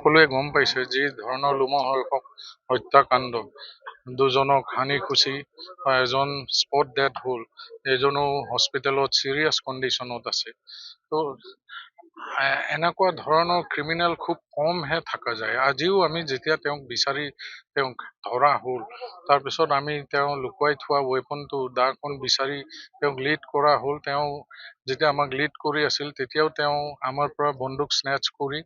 সকলোৱে গম পাইছে যি ধৰণৰ লোমহৰ্ষক হত্যাকাণ্ড, দুজনক হানি খুচি এজন স্পট ডেড হ'ল, এজনো হস্পিটেলত চিৰিয়াছ কণ্ডিশ্যনত আছে। তো এনেকুৱা ধৰণৰ ক্ৰিমিনেল খুব কমহে থকা যায়। আজিও আমি যেতিয়া তেওঁক বিচাৰি তেওঁক ধৰা হ'ল, তাৰপিছত আমি তেওঁ লুকুৱাই থোৱা ৱেপনটো দাখন বিচাৰি তেওঁক লিড কৰা হ'ল। তেওঁ যেতিয়া আমাক লিড কৰি আছিল তেতিয়াও তেওঁ আমাৰ পৰা বন্দুক স্নেচ কৰি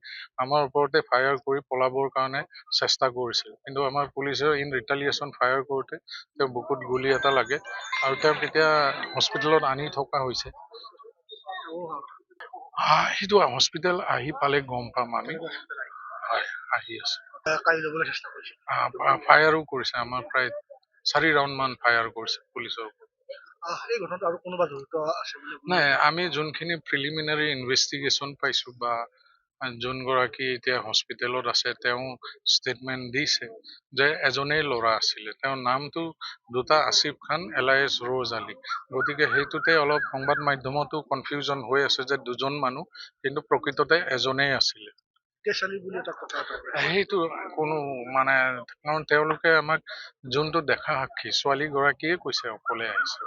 আমাৰ ওপৰতে ফায়াৰ কৰি পলাবৰ কাৰণে চেষ্টা কৰিছিল, কিন্তু আমাৰ পুলিচে ইন ৰিটালিয়েশ্যন ফায়াৰ কৰোঁতে তেওঁ বুকুত গুলি এটা লাগে আৰু তেওঁক এতিয়া হস্পিটেলত আনি থকা হৈছে। সেইটো হস্পিটেল আহি পালে গম পাম আমি। হয়, আহি আছে। ফায়াৰো কৰিছে, আমাৰ প্ৰায় 4 ৰাউণ্ড মান ফায়াৰ কৰিছে পুলিচৰ ওপৰত। নাই, আমি যোনখিনি প্ৰিলিমিনাৰী ইনভেষ্টিগেশ্যন পাইছো বা যোনগৰাকী এতিয়া হস্পিটেলত আছে তেওঁ ষ্টেটমেণ্ট দিছে যে এজনেই ল'ৰা আছিলে। তেওঁৰ নামটো দুটা আসিফ খান এলায়েছ ৰ'জ আলী। গতিকে সেইটোতে অলপ সংবাদ মাধ্যমতো কনফিউজন হৈ আছে যে দুজন মানুহ, কিন্তু প্ৰকৃততে এজনেই আছিলে। সেইটো কোনো মানে, কাৰণ তেওঁলোকে আমাক যোনটো দেখা সাক্ষী ছোৱালীগৰাকীয়ে কৈছে অকলে আহিছে।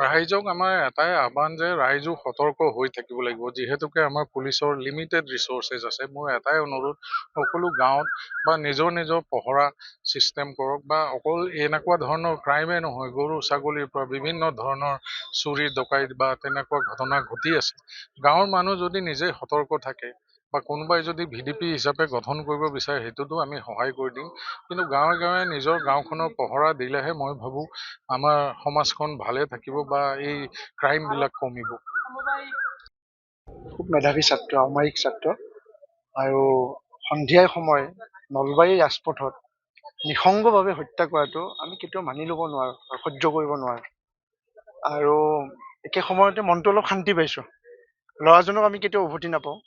ৰাইজক আমাৰ এটাই আহ্বান যে ৰাইজো সতৰ্ক হৈ থাকিব লাগিব, যিহেতুকে আমাৰ পুলিচৰ লিমিটেড ৰিচৰ্চেছ আছে। মোৰ এটাই অনুৰোধ, সকলো গাঁৱত বা নিজৰ নিজৰ পহৰা ছিষ্টেম কৰক, বা অকল এনেকুৱা ধৰণৰ ক্ৰাইমে নহয়, গৰু ছাগলীৰ পৰা বিভিন্ন ধৰণৰ চুৰি ডকাইত বা তেনেকুৱা ঘটনা ঘটি আছে। গাঁৱৰ মানুহ যদি নিজে সতৰ্ক থাকে বা কোনোবাই যদি VDP হিচাপে গঠন কৰিব বিচাৰে সেইটোতো আমি সহায় কৰি দিম, কিন্তু গাঁৱে গাঁৱে নিজৰ গাঁওখনৰ পহৰা দিলেহে মই ভাবোঁ আমাৰ সমাজখন ভালে থাকিব বা এই ক্ৰাইমবিলাক কমিব। খুব মেধাৱী ছাত্ৰ, অমায়িক ছাত্ৰ, আৰু সন্ধিয়াৰ সময় নলবাৰী ৰাজপথত নিঃসংগভাৱে হত্যা কৰাটো আমি কেতিয়াও মানি ল'ব নোৱাৰোঁ আৰু সহ্য কৰিব নোৱাৰোঁ। আৰু একে সময়তে মনটো অলপ শান্তি পাইছোঁ। ল'ৰাজনক আমি কেতিয়াও উভতি নাপাওঁ,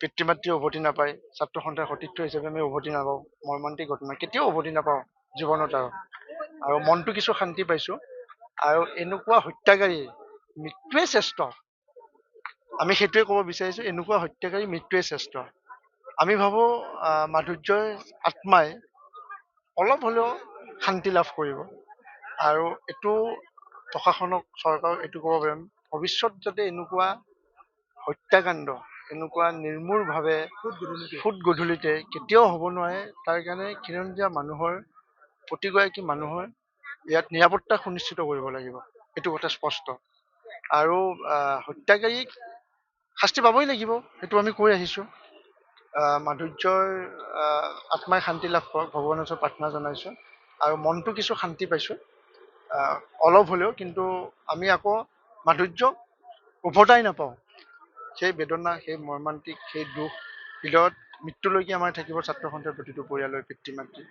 পিতৃ মাতৃয়ে উভতি নাপায়, ছাত্ৰ সন্থাৰ সতীৰ্থ হিচাপে আমি উভতি নাপাওঁ। মৰ্মান্তিক ঘটনা কেতিয়াও উভতি নাপাওঁ জীৱনত। আৰু মনটো কিছু শান্তি পাইছোঁ। আৰু এনেকুৱা হত্যাকাৰী মৃত্যুৱে শ্ৰেষ্ঠ। আমি সেইটোৱে ক'ব বিচাৰিছোঁ, এনেকুৱা হত্যাকাৰী মৃত্যুৱে শ্ৰেষ্ঠ। আমি ভাবোঁ মাধুৰ্যৰ আত্মাই অলপ হ'লেও শান্তি লাভ কৰিব। আৰু এইটো প্ৰশাসনক, চৰকাৰক এইটো ক'ব পাৰিম, ভৱিষ্যত যাতে এনেকুৱা হত্যাকাণ্ড, এনেকুৱা নিৰ্মূলভাৱে ফুট গধূলিতে কেতিয়াও হ'ব নোৱাৰে। তাৰ কাৰণে খিলঞ্জীয়া মানুহৰ, প্ৰতিগৰাকী মানুহৰ ইয়াত নিৰাপত্তা সুনিশ্চিত কৰিব লাগিব, এইটো কথা স্পষ্ট। আৰু হত্যাকাৰীক শাস্তি পাবই লাগিব, সেইটো আমি কৈ আহিছোঁ। মাধুৰ্যৰ আত্মাই শান্তি লাভ কৰক, ভগৱানৰ ওচৰত প্ৰাৰ্থনা জনাইছোঁ। আৰু মনটো কিছু শান্তি পাইছোঁ অলপ হ'লেও, কিন্তু আমি আকৌ মাধুৰ্যক উভতাই নাপাওঁ। সেই বেদনা, সেই মৰ্মান্তিক, সেই দুখ হৃদয়ত মৃত্যুলৈকে আমাৰ থাকিব ছাত্ৰ সন্থাৰ প্ৰতিটো পৰিয়ালৰ পিতৃ মাতৃ।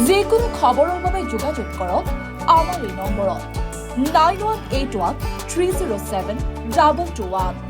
যিকোনো খবৰৰ বাবে যোগাযোগ কৰক আমাৰ এই নম্বৰত 9181 307 221।